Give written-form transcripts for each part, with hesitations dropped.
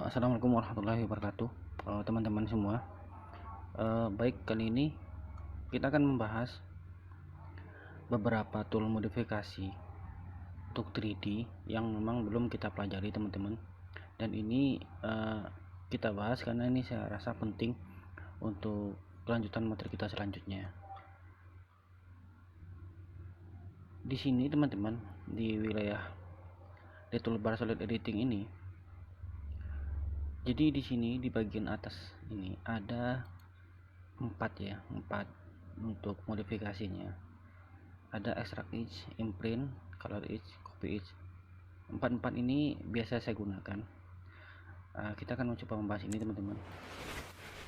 Assalamualaikum warahmatullahi wabarakatuh, teman-teman semua. Baik, kali ini kita akan membahas beberapa tool modifikasi untuk 3D yang memang belum kita pelajari, teman-teman. Dan ini kita bahas karena ini saya rasa penting untuk kelanjutan materi kita selanjutnya. Di sini, teman-teman, di wilayah di toolbar solid editing ini, jadi di sini di bagian atas ini ada 4 untuk modifikasinya. Ada extract edge, imprint, color edge, copy edge. 4 ini biasa saya gunakan. Kita akan mencoba membahas ini, teman-teman.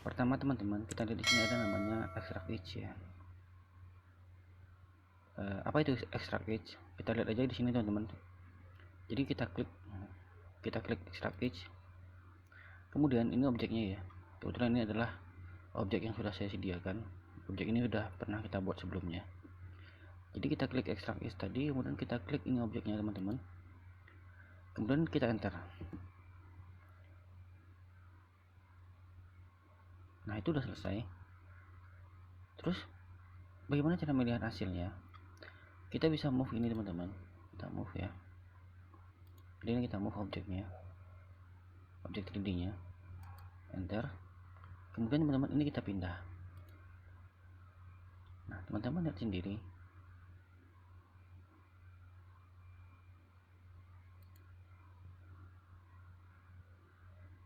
Pertama, teman-teman, kita lihat di sini ada namanya extract edge ya. Apa itu extract edge? Kita lihat aja di sini, teman-teman. Jadi kita klik extract edge. Kemudian ini objeknya ya. Kebetulan ini adalah objek yang sudah saya sediakan. Objek ini sudah pernah kita buat sebelumnya. Jadi kita klik extract edge tadi, kemudian kita klik ini objeknya, teman-teman. Kemudian kita enter. Nah, itu udah selesai. Terus bagaimana cara melihat hasilnya? Kita bisa move ini, teman-teman. Kita move ya. Jadi ini kita move objeknya, objek 3D nya, enter. Kemudian, teman-teman, ini kita pindah. Nah, teman-teman lihat sendiri.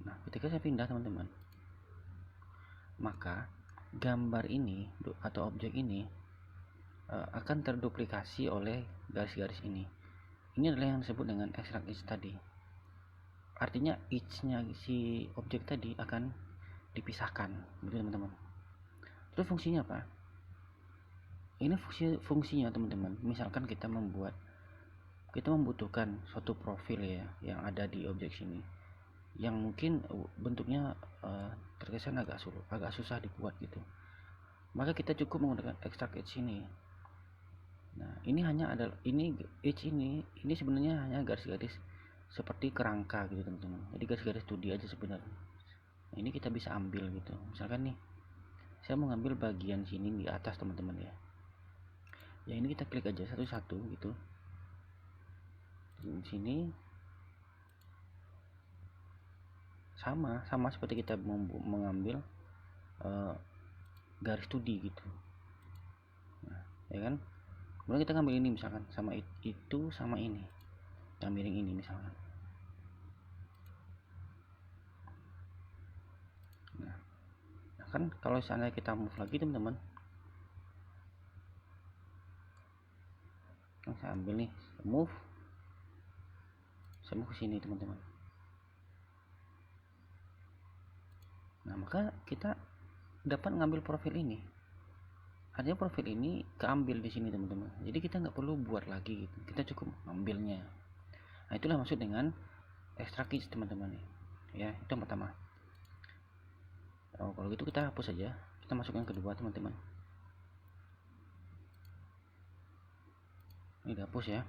Nah, ketika saya pindah, teman-teman, maka gambar ini atau objek ini akan terduplikasi oleh garis-garis ini. Ini adalah yang disebut dengan extract edge tadi. Artinya edge-nya si objek tadi akan dipisahkan, begitu, teman-teman. Terus fungsinya apa? Ini fungsinya, teman-teman. Misalkan kita membutuhkan suatu profil ya yang ada di objek sini, yang mungkin bentuknya terkesan agak susah dibuat gitu. Maka kita cukup menggunakan extract edge ini. Nah, ini hanya ada edge ini sebenarnya hanya garis-garis seperti kerangka gitu, teman-teman. Jadi garis-garis 2D aja sebenarnya. Nah, ini kita bisa ambil gitu. Misalkan nih, saya mau ngambil bagian sini di atas, teman-teman ya. Ya, ini kita klik aja satu-satu gitu. Di sini sama seperti kita mengambil garis 2D gitu. Nah, ya kan? Kemudian kita ngambil ini misalkan sama itu sama ini yang miring ini misalkan. Nah kan kalau misalnya kita move lagi, teman-teman, saya ambil nih, saya move ke sini, teman-teman. Nah, maka kita dapat ngambil profil ini. Artinya profil ini keambil di sini, teman-teman. Jadi kita nggak perlu buat lagi gitu. Kita cukup ngambilnya. Nah, itulah maksud dengan extract edge, teman-teman ya. Itu yang pertama. Kalau gitu kita hapus saja. Kita masukkan kedua, teman-teman. Ini dihapus ya.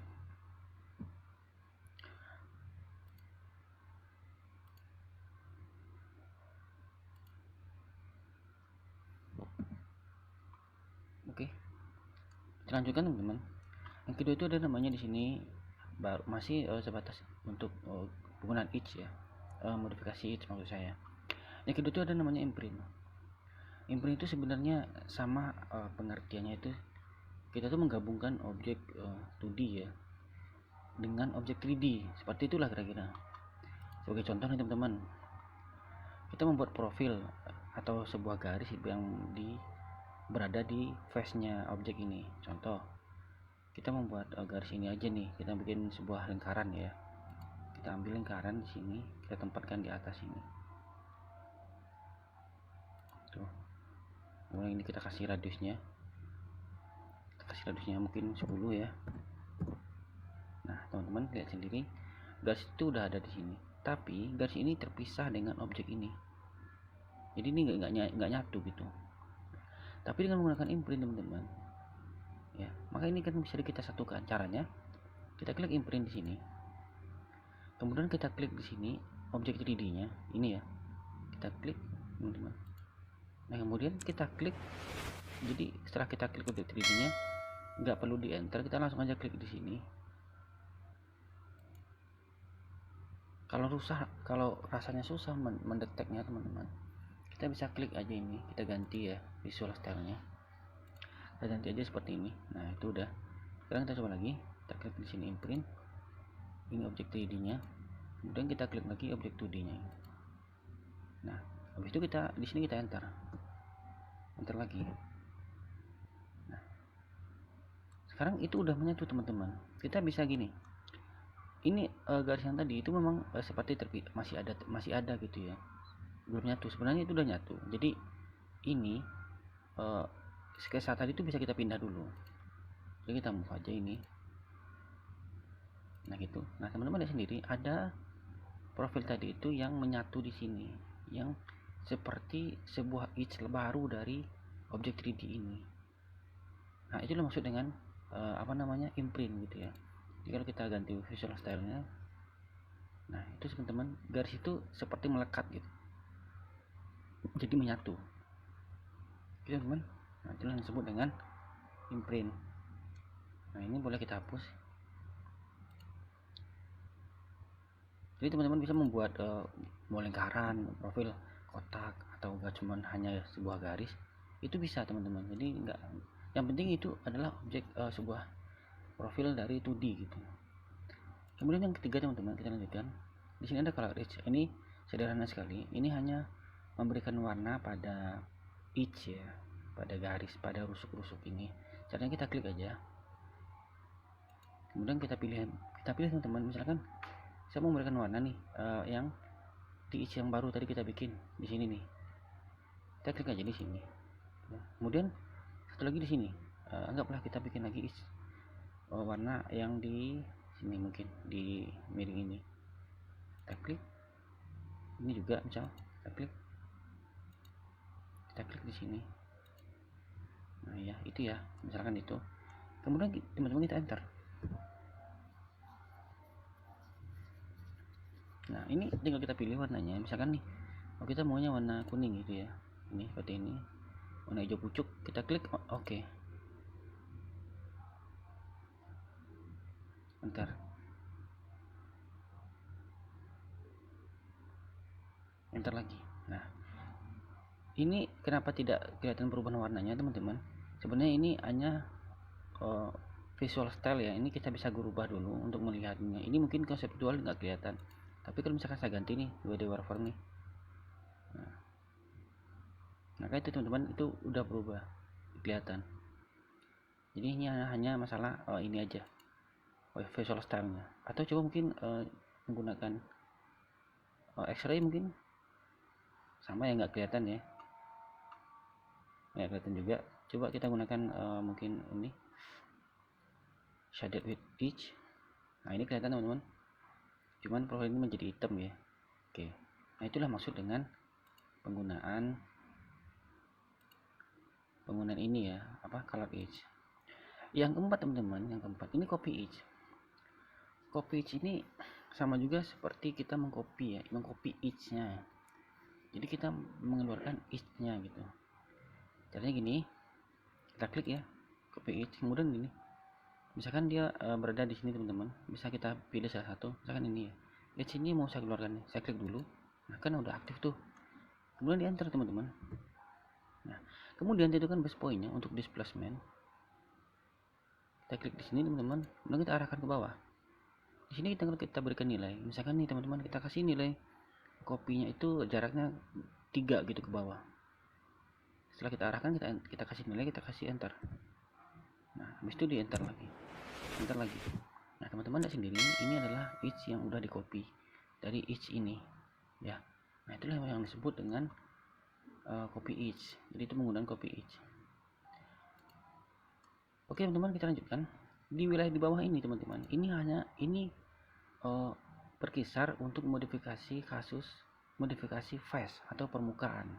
Oke. Kita lanjutkan, teman-teman. Yang kedua itu ada namanya di sini baru masih sebatas untuk penggunaan edge ya. Modifikasi edge maksud saya. Yang kedua itu ada namanya imprint. Imprint itu sebenarnya sama pengertiannya itu kita tuh menggabungkan objek 2D ya dengan objek 3D, seperti itulah kira-kira. Sebagai contoh nih, teman-teman, kita membuat profil atau sebuah garis yang berada di face-nya objek ini. Contoh, kita membuat garis ini aja nih, kita bikin sebuah lingkaran ya. Kita ambil lingkaran di sini, kita tempatkan di atas ini. Tuh. Kemudian ini kita kasih radiusnya. Mungkin 10 ya. Nah, teman-teman lihat sendiri, garis itu udah ada di sini. Tapi garis ini terpisah dengan objek ini. Jadi ini nggak nyatu gitu. Tapi dengan menggunakan imprint, teman-teman, ya, maka ini kan bisa kita satukan. Caranya, kita klik imprint di sini. Kemudian kita klik di sini objek 3D nya ini ya, kita klik teman-teman. Nah kemudian kita klik, jadi setelah kita klik objek 3D nya nggak perlu di enter, kita langsung aja klik di sini. Kalau rasanya susah mendeteknya teman-teman, kita bisa klik aja ini, kita ganti ya visual stylenya, kita ganti aja seperti ini. Nah itu udah. Sekarang kita coba lagi, kita klik di sini imprint, ini objek 3D nya, kemudian kita klik lagi objek 2D nya. Nah habis itu kita di sini kita enter lagi. Nah sekarang itu udah menyatu teman-teman. Kita bisa gini, ini garis yang tadi itu memang seperti masih ada gitu ya, belum nyatu. Sebenarnya itu udah nyatu. Jadi ini sketsa tadi itu bisa kita pindah dulu, jadi kita move aja ini. Nah gitu. Nah teman-teman lihat sendiri, ada profil tadi itu yang menyatu di sini, yang seperti sebuah edge baru dari objek 3D ini. Nah itulah maksud dengan imprint gitu ya. Jadi kalau kita ganti visual stylenya, nah itu teman-teman, garis itu seperti melekat gitu, jadi menyatu gitu teman. Nah itulah yang disebut dengan imprint. Nah ini boleh kita hapus. Jadi teman-teman bisa membuat mau lingkaran, profil, kotak, atau enggak cuman hanya sebuah garis, itu bisa teman-teman. Jadi enggak, yang penting itu adalah objek sebuah profil dari 2D gitu. Kemudian yang ketiga teman-teman, kita lanjutkan. Di sini ada color edge. Ini sederhana sekali. Ini hanya memberikan warna pada edge ya, pada garis, pada rusuk-rusuk ini. Caranya kita klik aja. Kemudian kita pilih teman-teman. Misalkan saya mau memberikan warna nih, yang di edge yang baru tadi kita bikin di sini nih. Kita klik aja di sini. Kemudian satu lagi di sini, anggaplah kita bikin lagi edge warna yang di sini, mungkin di miring ini. Kita klik ini juga, misal kita klik di sini. Nah ya itu ya, misalkan itu. Kemudian teman-teman kita enter. Nah ini tinggal kita pilih warnanya. Misalkan nih, kita maunya warna kuning gitu ya, ini seperti ini, warna hijau pucuk. Kita klik oke. Enter. Enter lagi. Nah ini kenapa tidak kelihatan perubahan warnanya teman-teman? Sebenarnya ini hanya visual style ya. Ini kita bisa berubah dulu untuk melihatnya. Ini mungkin konseptual nggak kelihatan, tapi kalau misalkan saya ganti nih 2D warform nih, nah kayak itu teman-teman, itu udah berubah kelihatan. Jadi ini hanya masalah ini aja, visual stylenya. Atau coba mungkin menggunakan X-ray, mungkin sama ya, nggak kelihatan ya, nggak kelihatan juga. Coba kita gunakan mungkin ini shaded with edge. Nah ini kelihatan teman-teman, cuman profil ini menjadi hitam ya. Oke, nah itulah maksud dengan penggunaan ini ya, color edge. Yang keempat teman-teman, ini copy edge. Copy edge ini sama juga seperti kita mengcopy edge nya. Jadi kita mengeluarkan edge nya gitu. Caranya gini, kita klik ya copy edge, kemudian gini, misalkan dia berada di sini teman-teman, bisa kita pilih salah satu. Misalkan ini ya, edge ini mau saya keluarkan nih, saya klik dulu. Nah kan udah aktif tuh, kemudian di enter teman-teman. Nah kemudian tentukan base pointnya untuk displacement. Kita klik di sini teman-teman, kemudian kita arahkan ke bawah. Di sini kita berikan nilai. Misalkan nih teman-teman, kita kasih nilai kopinya itu jaraknya 3 gitu ke bawah. Setelah kita arahkan, kita kasih nilai, kita kasih enter. Nah habis itu di enter lagi. Nah teman-teman lihat sendiri, ini adalah edge yang udah di copy dari edge ini ya. Nah itulah yang disebut dengan copy edge. Jadi itu menggunakan copy edge. Oke teman-teman, kita lanjutkan. Di wilayah di bawah ini teman-teman, ini berkisar untuk modifikasi face atau permukaan.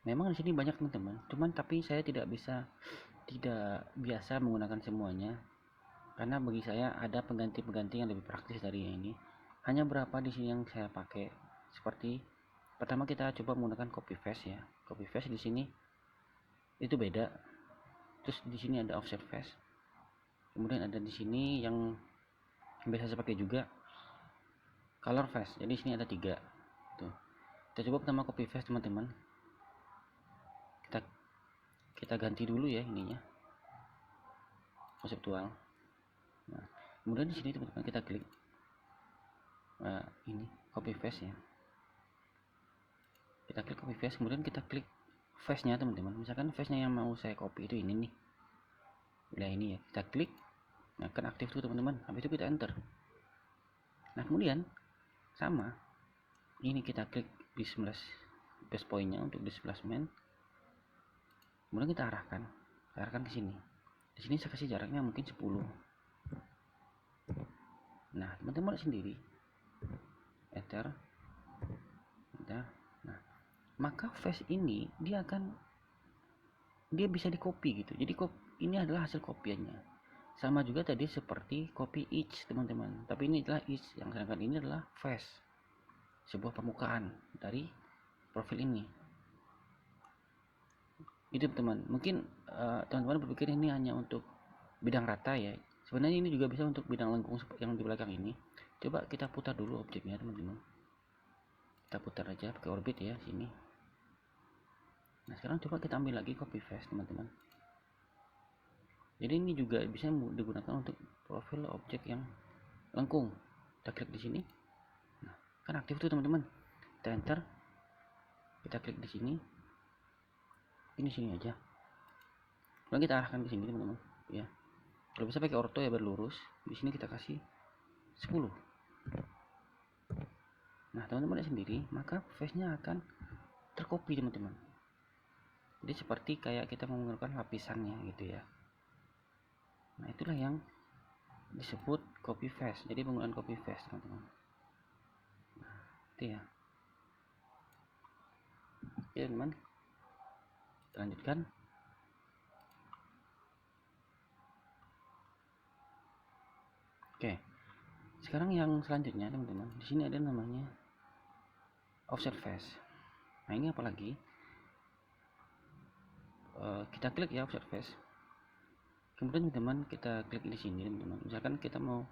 Memang di sini banyak teman-teman, tapi saya tidak biasa menggunakan semuanya, karena bagi saya ada pengganti yang lebih praktis dari yang ini. hanya berapa di sini yang saya pakai. Seperti pertama kita coba menggunakan copy face ya. Copy face di sini itu beda. Terus di sini ada offset face. Kemudian ada di sini yang biasa saya pakai juga color face. Jadi sini ada 3. Tuh. Kita coba pertama copy face teman-teman. Kita ganti dulu ya ininya. Konseptual. Nah, kemudian di sini teman-teman kita klik ini copy face ya. Kita klik copy face, kemudian kita klik face nya teman-teman. Misalkan face nya yang mau saya copy itu ini nih, udah ini ya, kita klik. Nah, kan aktif tuh teman-teman. Habis itu kita enter. Nah, kemudian sama ini kita klik displacement base point-nya untuk displacement. Kemudian kita arahkan ke sini. Di sini saya kasih jaraknya mungkin 10. Nah, teman-teman sendiri enter. Nah, maka face ini dia bisa di copy gitu. Jadi ini adalah hasil kopiannya. Sama juga tadi seperti copy each teman-teman. Tapi ini adalah each, yang sedangkan ini adalah face. Sebuah permukaan dari profil ini. Itu teman. Mungkin teman-teman berpikir ini hanya untuk bidang rata ya. Sebenarnya ini juga bisa untuk bidang lengkung yang di belakang ini. Coba kita putar dulu objeknya teman-teman. Kita putar aja pakai orbit ya sini. Nah, sekarang coba kita ambil lagi copy face teman-teman. Jadi ini juga bisa digunakan untuk profil objek yang lengkung. Kita klik di sini. Nah, kan aktif tuh teman-teman. Kita enter. Kita klik di sini. Ini sini aja. Lalu kita arahkan ke sini teman-teman. Ya. Kalau bisa pakai ortho ya berlurus. Di sini kita kasih 10. Nah, teman-teman lihat sendiri, maka face-nya akan tercopy teman-teman. Jadi seperti kayak kita menggunakan lapisannya gitu ya. Nah, itulah yang disebut copy face. Jadi penggunaan copy face teman-teman. Nah, itu ya. Oke teman, kita lanjutkan. Oke, sekarang yang selanjutnya teman-teman, di sini ada namanya offset face. Nah, ini apalagi kita klik ya offset face. Kemudian teman-teman kita klik di sini teman-teman. Misalkan kita mau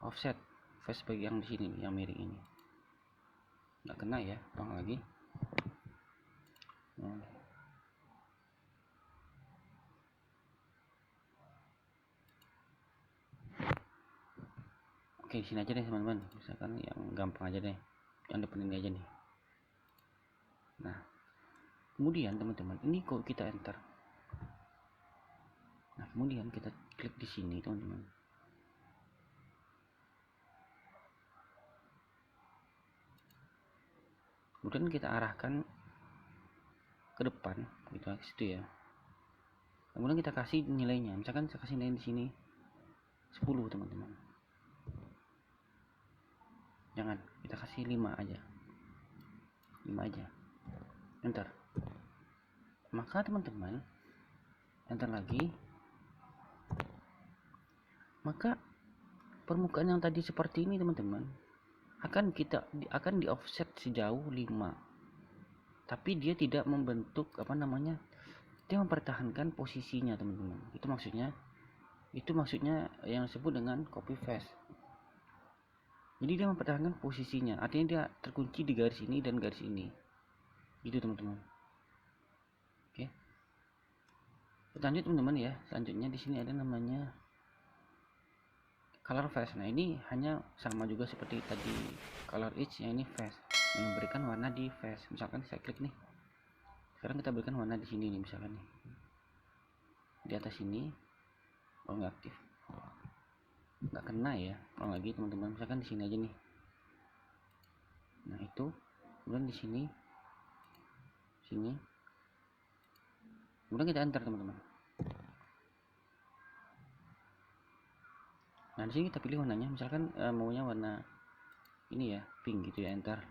offset face bagian di sini yang miring ini. Nggak kena ya, ulang lagi. Oke, di sini aja deh teman-teman. Misalkan yang gampang aja deh, yang depan ini aja nih. Nah, kemudian teman-teman, ini kok kita enter. Nah, kemudian kita klik di sini teman-teman. Kemudian kita arahkan ke depan gitu ke situ ya. Kemudian kita kasih nilainya. Misalkan saya kasih nilai di sini 10 teman-teman. Jangan, kita kasih 5 aja. 5 aja. Enter. Maka teman-teman enter lagi. Maka permukaan yang tadi seperti ini teman-teman akan di offset sejauh 5. Tapi dia tidak membentuk dia mempertahankan posisinya teman-teman. Itu maksudnya yang disebut dengan copy face. Jadi dia mempertahankan posisinya, artinya dia terkunci di garis ini dan garis ini. Gitu teman-teman. Oke. Lanjut teman-teman ya. Selanjutnya di sini ada namanya color face. Nah, ini hanya sama juga seperti tadi color each, yang ini face, memberikan warna di face. Misalkan saya klik nih. Sekarang kita berikan warna di sini nih misalkan nih. Di atas ini. Oh, nggak aktif. Nggak kena ya. Oh, lagi teman-teman. Misalkan di sini aja nih. Nah, itu. Kemudian di sini. Kemudian kita enter teman-teman. Nah, di sini kita pilih warnanya, misalkan maunya warna ini ya, pink gitu ya, enter.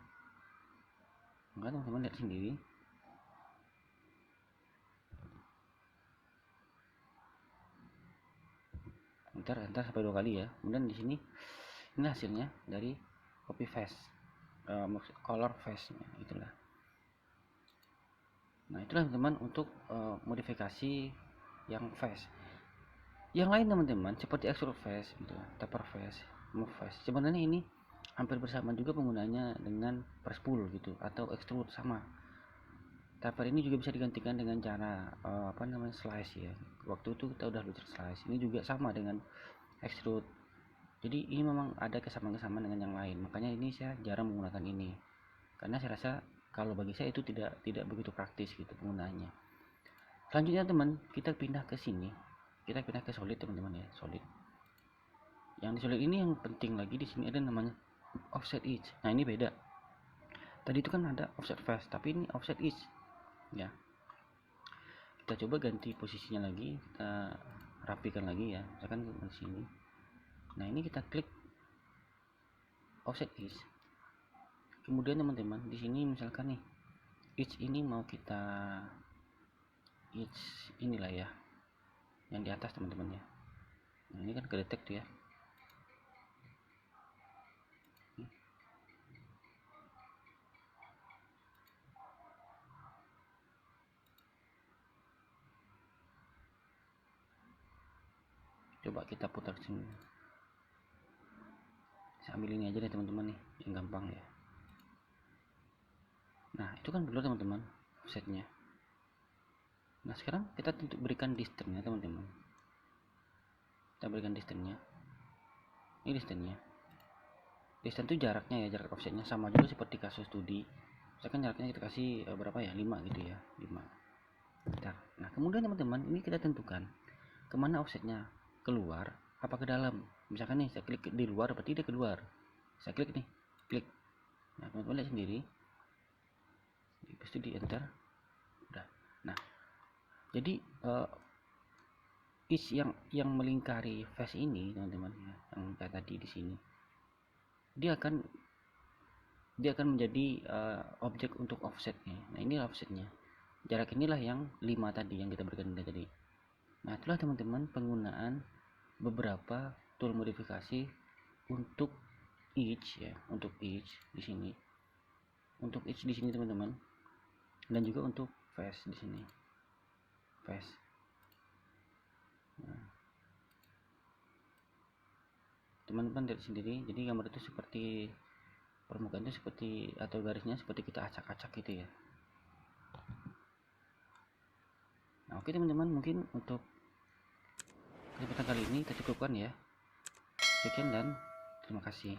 Maka teman-teman lihat sendiri. Enter sampai 2 kali ya. Kemudian di sini Ini hasilnya dari copy face, color face nya itulah. Nah itulah teman-teman untuk modifikasi yang face. Yang lain teman-teman seperti extrude face, gitu, taper face, move face, sebenarnya ini hampir bersama juga penggunanya dengan press pull gitu atau extrude sama. Taper ini juga bisa digantikan dengan cara slice ya. Waktu itu kita udah belajar slice. Ini juga sama dengan extrude. Jadi ini memang ada kesamaan-kesamaan dengan yang lain. Makanya ini saya jarang menggunakan ini. Karena saya rasa kalau bagi saya itu tidak begitu praktis gitu penggunaannya. Selanjutnya teman, kita pindah ke sini. Kita pindah ke solid teman-teman ya, solid. Yang di solid ini yang penting lagi di sini ada namanya offset edge. Nah ini beda. Tadi itu kan ada offset face, tapi ini offset edge. Ya. Kita coba ganti posisinya lagi, kita rapikan lagi ya. Misalkan di sini. Nah ini kita klik offset edge. Kemudian teman-teman di sini misalkan nih edge ini mau kita edge inilah ya, yang di atas teman-teman ya. Nah ini kan kedetek tuh ya. Coba kita putar sini. Saya ambil ini aja deh teman-teman nih, yang gampang ya. Nah itu kan blur teman-teman offsetnya. Nah sekarang kita tentu berikan distance nya teman-teman. Kita berikan distance nya. Ini distance nya. Distance itu jaraknya ya, jarak offsetnya sama juga seperti kasus studi. Misalkan jaraknya kita kasih berapa ya, 5 gitu ya, 5. Bentar. Nah kemudian teman-teman ini kita tentukan kemana offsetnya, keluar apa ke dalam. Misalkan nih saya klik di luar, berarti dia keluar. Saya klik nih, klik. Nah teman-teman lihat sendiri, habis itu di enter udah. Nah jadi edge yang melingkari face ini teman-teman ya, yang kayak tadi di sini, dia akan menjadi objek untuk offsetnya. Nah ini offsetnya, jarak inilah yang 5 tadi yang kita berikan tadi. Nah itulah teman-teman penggunaan beberapa tool modifikasi untuk edge ya, untuk edge di sini, untuk edge di sini teman-teman, dan juga untuk face di sini, face. Nah, teman-teman lihat sendiri, jadi gambar itu seperti permukaan itu seperti, atau garisnya seperti kita acak-acak gitu ya. Nah oke teman-teman, mungkin untuk kesempatan kali ini kita cukupkan ya. Sekian dan terima kasih.